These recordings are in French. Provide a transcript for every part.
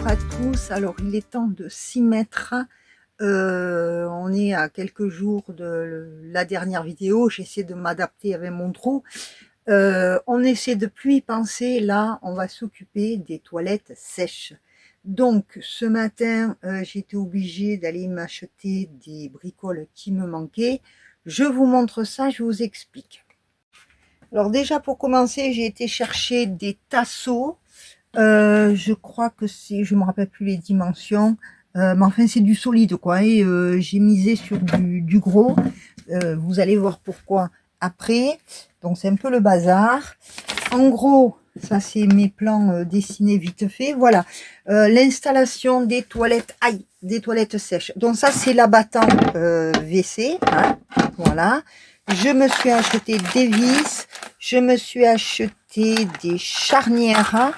Bonjour à tous, alors il est temps de s'y mettre, on est à quelques jours de la dernière vidéo, j'essaie de m'adapter avec mon trou, on essaie de plus y penser, là on va s'occuper des toilettes sèches. Donc ce matin j'étais obligée d'aller m'acheter des bricoles qui me manquaient, je vous montre ça, je vous explique. Alors déjà pour commencer j'ai été chercher des tasseaux. Je crois que c'est, je me rappelle plus les dimensions, mais enfin c'est du solide quoi, et j'ai misé sur du gros, vous allez voir pourquoi après. Donc c'est un peu le bazar. En gros, ça c'est mes plans dessinés vite fait. Voilà, l'installation des toilettes, des toilettes sèches. Donc ça c'est l'abattant WC, hein, voilà. Je me suis acheté des vis, je me suis acheté des charnières.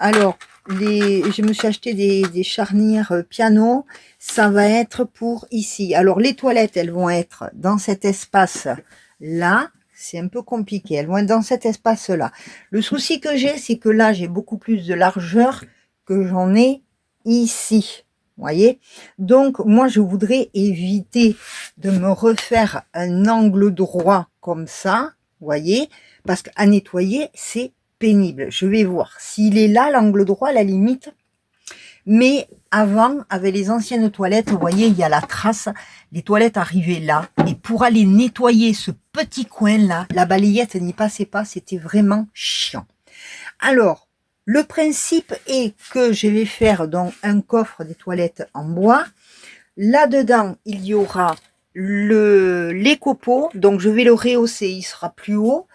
Alors, je me suis acheté des charnières piano, ça va être pour ici. Alors, les toilettes, elles vont être dans cet espace-là. C'est un peu compliqué, elles vont être dans cet espace-là. Le souci que j'ai, c'est que là, j'ai beaucoup plus de largeur que j'en ai ici. Vous voyez? Donc, moi, je voudrais éviter de me refaire un angle droit comme ça, vous voyez? Parce qu'à nettoyer, c'est pénible. Je vais voir s'il est là, l'angle droit, à la limite. Mais avant, avec les anciennes toilettes, vous voyez, il y a la trace. Les toilettes arrivaient là. Et pour aller nettoyer ce petit coin-là, la balayette n'y passait pas. C'était vraiment chiant. Alors, le principe est que je vais faire donc un coffre des toilettes en bois. Là-dedans, il y aura les copeaux. Donc, je vais le rehausser. Il sera plus haut.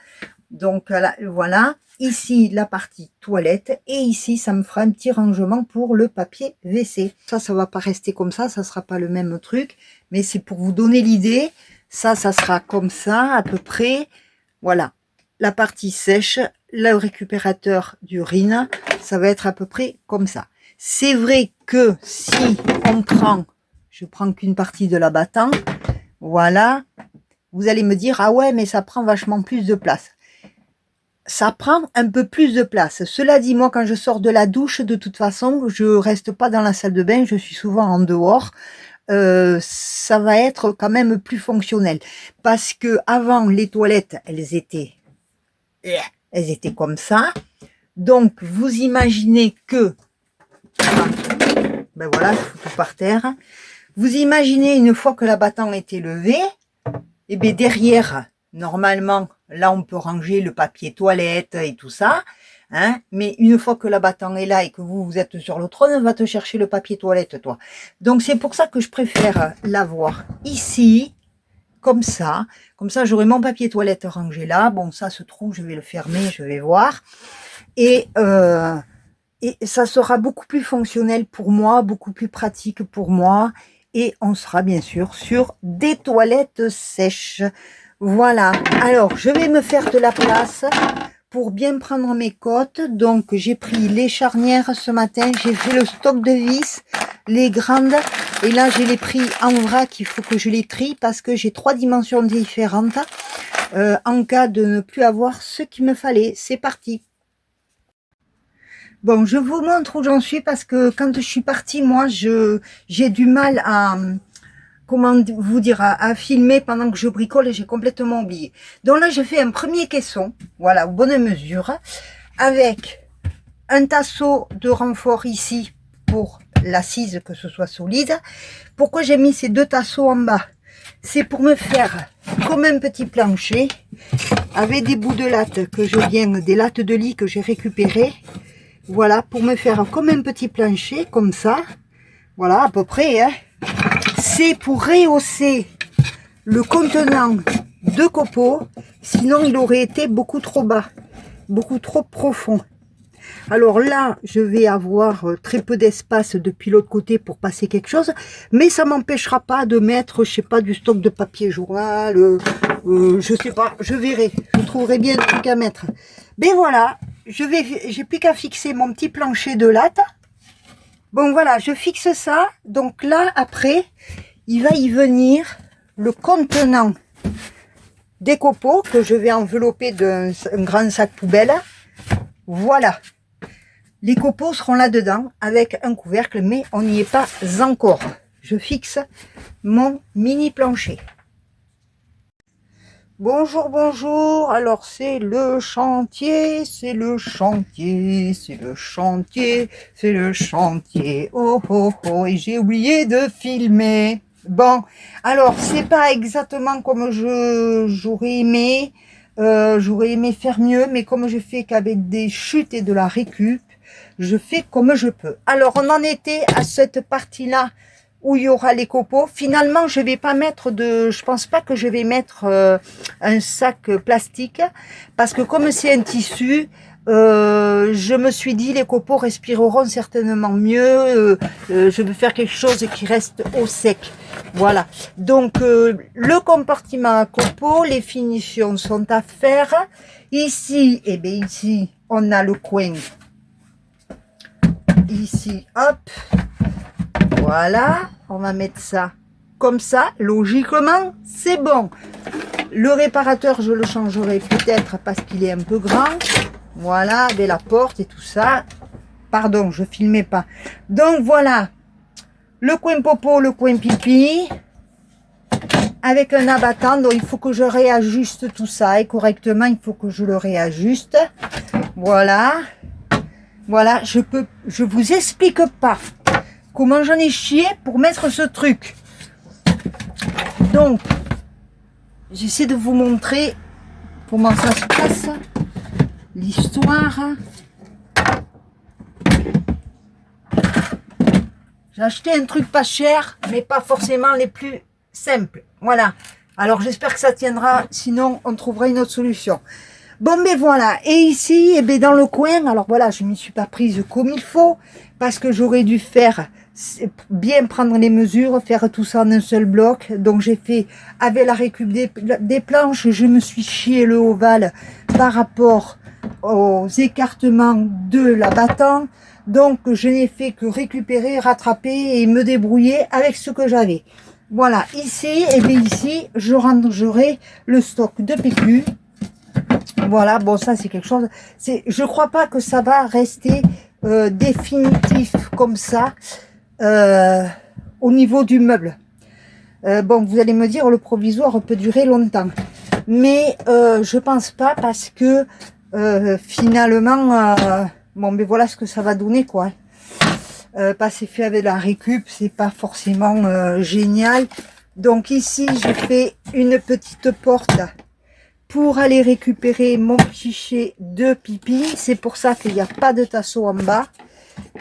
Donc, voilà. Ici, la partie toilette. Et ici, ça me fera un petit rangement pour le papier WC. Ça va pas rester comme ça. Ça sera pas le même truc. Mais c'est pour vous donner l'idée. Ça sera comme ça, à peu près. Voilà. La partie sèche, le récupérateur d'urine, ça va être à peu près comme ça. C'est vrai que si on prend, je prends qu'une partie de l'abattant, voilà, vous allez me dire, ah ouais, mais ça prend vachement plus de place. Ça prend un peu plus de place. Cela dit, moi, quand je sors de la douche, de toute façon, je reste pas dans la salle de bain, je suis souvent en dehors. Ça va être quand même plus fonctionnel. Parce que avant, les toilettes, elles étaient comme ça. Donc, vous imaginez que, ben voilà, je fous tout par terre. Vous imaginez une fois que l'abattant est élevé, et bien derrière, normalement, là on peut ranger le papier toilette et tout ça, hein, mais une fois que l'abattant est là et que vous êtes sur le trône, va te chercher le papier toilette, toi. Donc c'est pour ça que je préfère l'avoir ici, comme ça j'aurai mon papier toilette rangé là. Bon, ça, ce trou, je vais le fermer, je vais voir. Et ça sera beaucoup plus fonctionnel pour moi, beaucoup plus pratique pour moi. Et on sera bien sûr sur des toilettes sèches. Voilà. Alors, je vais me faire de la place pour bien prendre mes côtes. Donc, j'ai pris les charnières ce matin. J'ai fait le stock de vis, les grandes. Et là, je les pris en vrac. Il faut que je les trie parce que j'ai 3 dimensions différentes en cas de ne plus avoir ce qu'il me fallait. C'est parti. Bon, je vous montre où j'en suis parce que quand je suis partie, moi, j'ai du mal à, comment vous dire, à filmer pendant que je bricole et j'ai complètement oublié. Donc là, je fais un premier caisson, voilà, aux bonnes mesures, avec un tasseau de renfort ici pour l'assise, que ce soit solide. Pourquoi j'ai mis ces 2 tasseaux en bas? C'est pour me faire comme un petit plancher avec des bouts de latte que je viens, des lattes de lit que j'ai récupérées. Voilà, pour me faire comme un petit plancher, comme ça. Voilà, à peu près. Hein. C'est pour rehausser le contenant de copeaux. Sinon, il aurait été beaucoup trop bas, beaucoup trop profond. Alors là, je vais avoir très peu d'espace depuis l'autre côté pour passer quelque chose. Mais ça m'empêchera pas de mettre, je sais pas, du stock de papier journal. Je sais pas, je verrai. Je trouverai bien un truc à mettre. Mais voilà. J'ai plus qu'à fixer mon petit plancher de latte. Bon voilà, je fixe ça. Donc là, après, il va y venir le contenant des copeaux que je vais envelopper d'un grand sac poubelle. Voilà. Les copeaux seront là-dedans avec un couvercle, mais on n'y est pas encore. Je fixe mon mini plancher. Bonjour, bonjour. Alors c'est le chantier, c'est le chantier, c'est le chantier, c'est le chantier. Oh oh oh, et j'ai oublié de filmer. Bon, alors c'est pas exactement comme j'aurais aimé. J'aurais aimé faire mieux, mais comme je fais qu'avec des chutes et de la récup, je fais comme je peux. Alors on en était à cette partie-là où il y aura les copeaux. Finalement, je vais pas mettre je pense pas que je vais mettre un sac plastique, parce que comme c'est un tissu, je me suis dit les copeaux respireront certainement mieux. Je veux faire quelque chose qui reste au sec. Voilà. Donc le compartiment à copeaux, les finitions sont à faire. Ici, et bien ici, on a le coin. Ici, hop. Voilà, on va mettre ça comme ça, logiquement, c'est bon. Le réparateur, je le changerai peut-être parce qu'il est un peu grand. Voilà, avec la porte et tout ça. Pardon, je filmais pas. Donc voilà, le coin popo, le coin pipi, avec un abattant. Donc il faut que je réajuste tout ça et correctement, il faut que je le réajuste. Voilà, voilà, je vous explique pas comment j'en ai chié pour mettre ce truc. Donc, j'essaie de vous montrer comment ça se passe, l'histoire. J'ai acheté un truc pas cher, mais pas forcément les plus simples. Voilà. Alors, j'espère que ça tiendra, sinon on trouvera une autre solution. Bon, mais voilà. Et ici, eh bien, dans le coin, alors voilà, je ne m'y suis pas prise comme il faut, parce que j'aurais dû faire bien prendre les mesures, faire tout ça en un seul bloc. Donc j'ai fait avec la récup des planches, je me suis chié le ovale par rapport aux écartements de l'abattant. Donc je n'ai fait que récupérer, rattraper et me débrouiller avec ce que j'avais. Voilà, ici, et bien ici, je rangerai le stock de PQ. Voilà, bon, ça c'est quelque chose, je crois pas que ça va rester définitif comme ça au niveau du meuble. Bon, vous allez me dire, le provisoire peut durer longtemps, mais je pense pas, parce que finalement, bon, mais voilà ce que ça va donner, quoi. Passer fait avec la récup, c'est pas forcément génial. Donc ici, je fais une petite porte pour aller récupérer mon pichet de pipi. C'est pour ça qu'il n'y a pas de tasseau en bas.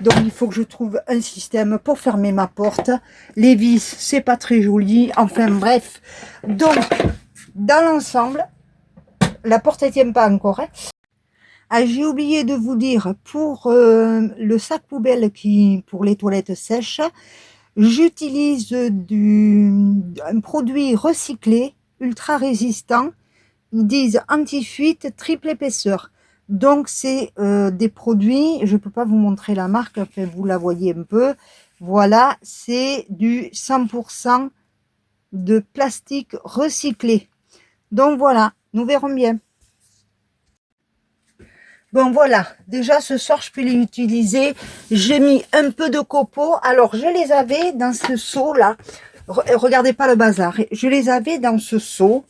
Donc il faut que je trouve un système pour fermer ma porte. Les vis, c'est pas très joli. Enfin bref. Donc, dans l'ensemble, la porte ne tient pas encore. Hein. Ah, j'ai oublié de vous dire, pour le sac poubelle pour les toilettes sèches, j'utilise un produit recyclé, ultra résistant. Ils disent anti-fuite, triple épaisseur. Donc c'est des produits, je peux pas vous montrer la marque, enfin vous la voyez un peu. Voilà, c'est du 100% de plastique recyclé. Donc voilà, nous verrons bien. Bon voilà, déjà ce soir je peux les utiliser. J'ai mis un peu de copeaux. Alors je les avais dans ce seau là. Regardez pas le bazar. Je les avais dans ce seau.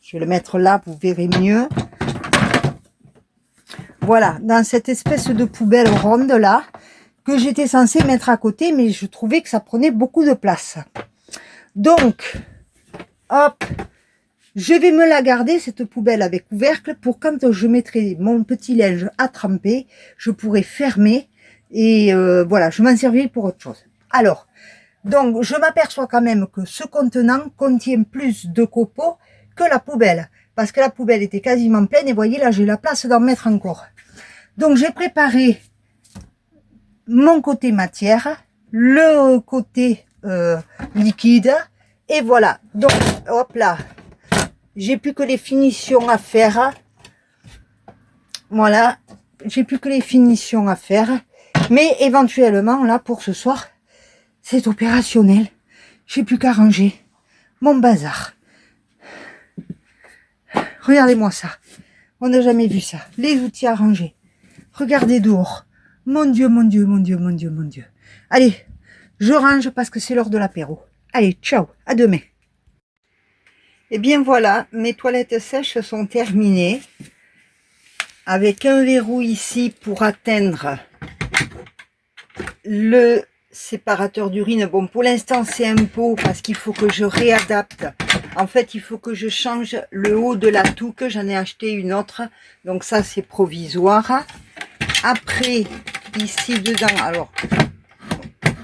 Je vais le mettre là, vous verrez mieux. Voilà, dans cette espèce de poubelle ronde là, que j'étais censée mettre à côté, mais je trouvais que ça prenait beaucoup de place. Donc, hop, je vais me la garder, cette poubelle avec couvercle, pour quand je mettrai mon petit linge à tremper, je pourrai fermer, et voilà, je m'en servirai pour autre chose. Alors, donc, je m'aperçois quand même que ce contenant contient plus de copeaux que la poubelle, parce que la poubelle était quasiment pleine, et voyez là, j'ai la place d'en mettre encore. Donc j'ai préparé mon côté matière, le côté liquide, et voilà. Donc hop là, j'ai plus que les finitions à faire. Voilà, j'ai plus que les finitions à faire, mais éventuellement là pour ce soir, c'est opérationnel. J'ai plus qu'à ranger mon bazar. Regardez-moi ça. On n'a jamais vu ça. Les outils à ranger. Regardez dehors. Mon Dieu, mon Dieu, mon Dieu, mon Dieu, mon Dieu. Allez, je range parce que c'est l'heure de l'apéro. Allez, ciao, à demain. Et bien voilà, mes toilettes sèches sont terminées. Avec un verrou ici pour atteindre le séparateur d'urine. Bon, pour l'instant, c'est un pot parce qu'il faut que je réadapte. En fait, il faut que je change le haut de la touque. J'en ai acheté une autre. Donc ça, c'est provisoire. Après, ici dedans, alors,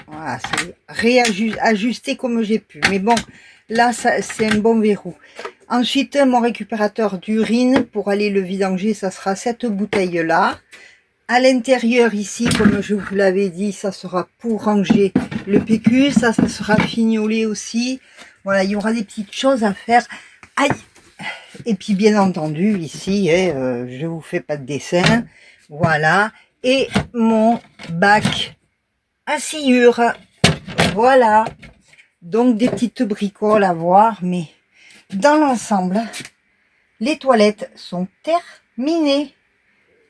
voilà, c'est réajusté comme j'ai pu. Mais bon, là, c'est un bon verrou. Ensuite, mon récupérateur d'urine, pour aller le vidanger, ça sera cette bouteille-là. À l'intérieur, ici, comme je vous l'avais dit, ça sera pour ranger le PQ. Ça sera fignolé aussi. Voilà, il y aura des petites choses à faire. Aïe! Et puis, bien entendu, ici, je vous fais pas de dessin. Voilà. Et mon bac à sciure. Voilà. Donc, des petites bricoles à voir, mais dans l'ensemble, les toilettes sont terminées.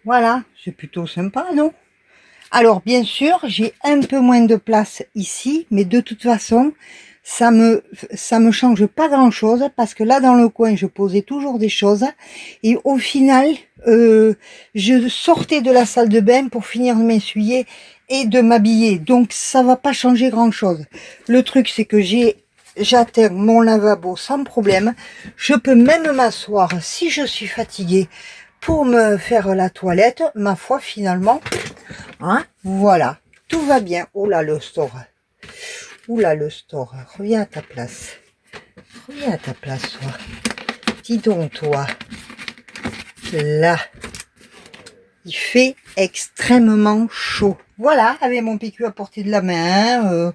Voilà, c'est plutôt sympa, non? Alors, bien sûr, j'ai un peu moins de place ici, mais de toute façon, ça me change pas grand-chose, parce que là, dans le coin, je posais toujours des choses, et au final, je sortais de la salle de bain pour finir de m'essuyer et de m'habiller, donc ça va pas changer grand-chose. Le truc, c'est que j'atteins mon lavabo sans problème. Je peux même m'asseoir si je suis fatiguée pour me faire la toilette. Ma foi, finalement, hein, voilà, tout va bien. Oh là, le store. Oula, le store. Reviens à ta place. Reviens à ta place, toi. Dis donc, toi. Là. Il fait extrêmement chaud. Voilà, avec mon PQ à portée de la main.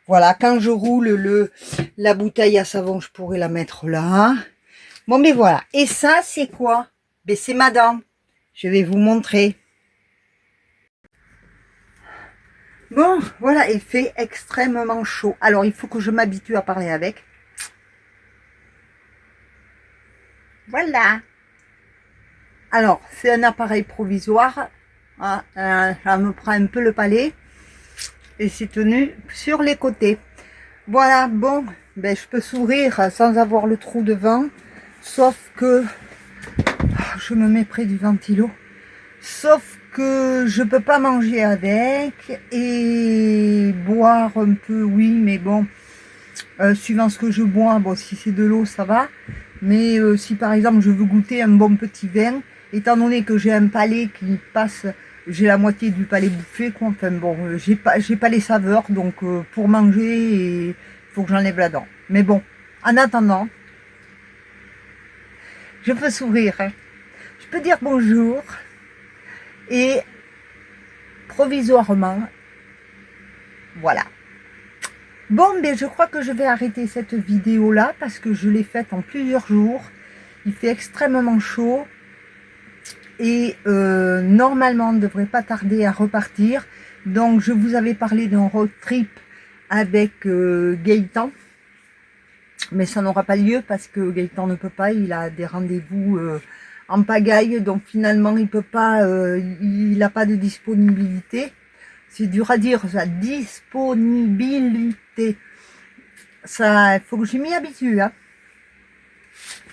Voilà, quand je roule la bouteille à savon, je pourrais la mettre là. Bon, mais voilà. Et ça, c'est quoi? Ben, c'est ma dent. Je vais vous montrer. Bon, voilà, il fait extrêmement chaud. Alors, il faut que je m'habitue à parler avec. Voilà. Alors, c'est un appareil provisoire. Ah, ça me prend un peu le palais. Et c'est tenu sur les côtés. Voilà, bon, ben, je peux sourire sans avoir le trou devant. Sauf que je me mets près du ventilo. Sauf que je peux pas manger avec et boire un peu, oui, mais bon, suivant ce que je bois, bon, si c'est de l'eau, ça va. Mais si par exemple je veux goûter un bon petit vin, étant donné que j'ai un palais qui passe, j'ai la moitié du palais bouffé, quoi. Enfin bon, j'ai pas les saveurs, donc pour manger, il faut que j'enlève la dent. Mais bon, en attendant, je peux sourire, hein. Je peux dire bonjour. Et provisoirement, voilà. Bon, ben je crois que je vais arrêter cette vidéo là parce que je l'ai faite en plusieurs jours. Il fait extrêmement chaud et normalement on ne devrait pas tarder à repartir. Donc je vous avais parlé d'un road trip avec Gaëtan, mais ça n'aura pas lieu parce que Gaëtan ne peut pas, il a des rendez-vous en pagaille, donc finalement il peut pas, il n'a pas de disponibilité. C'est dur à dire, sa disponibilité. Ça, il faut que je m'y habitue, hein.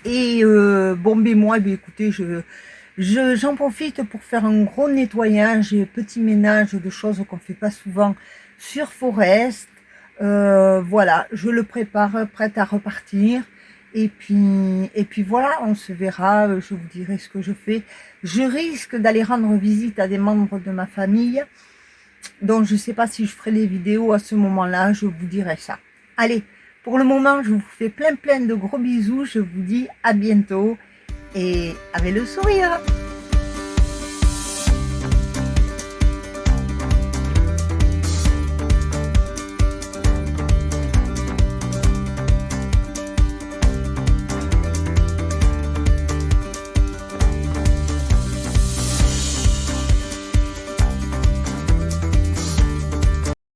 Et bon, ben moi, ben écoutez, j'en profite pour faire un gros nettoyage et petit ménage de choses qu'on fait pas souvent sur Forest. Voilà, je le prépare, prête à repartir. Et puis voilà, on se verra, je vous dirai ce que je fais. Je risque d'aller rendre visite à des membres de ma famille. Donc je ne sais pas si je ferai les vidéos à ce moment-là, je vous dirai ça. Allez, pour le moment, je vous fais plein de gros bisous. Je vous dis à bientôt et avec le sourire.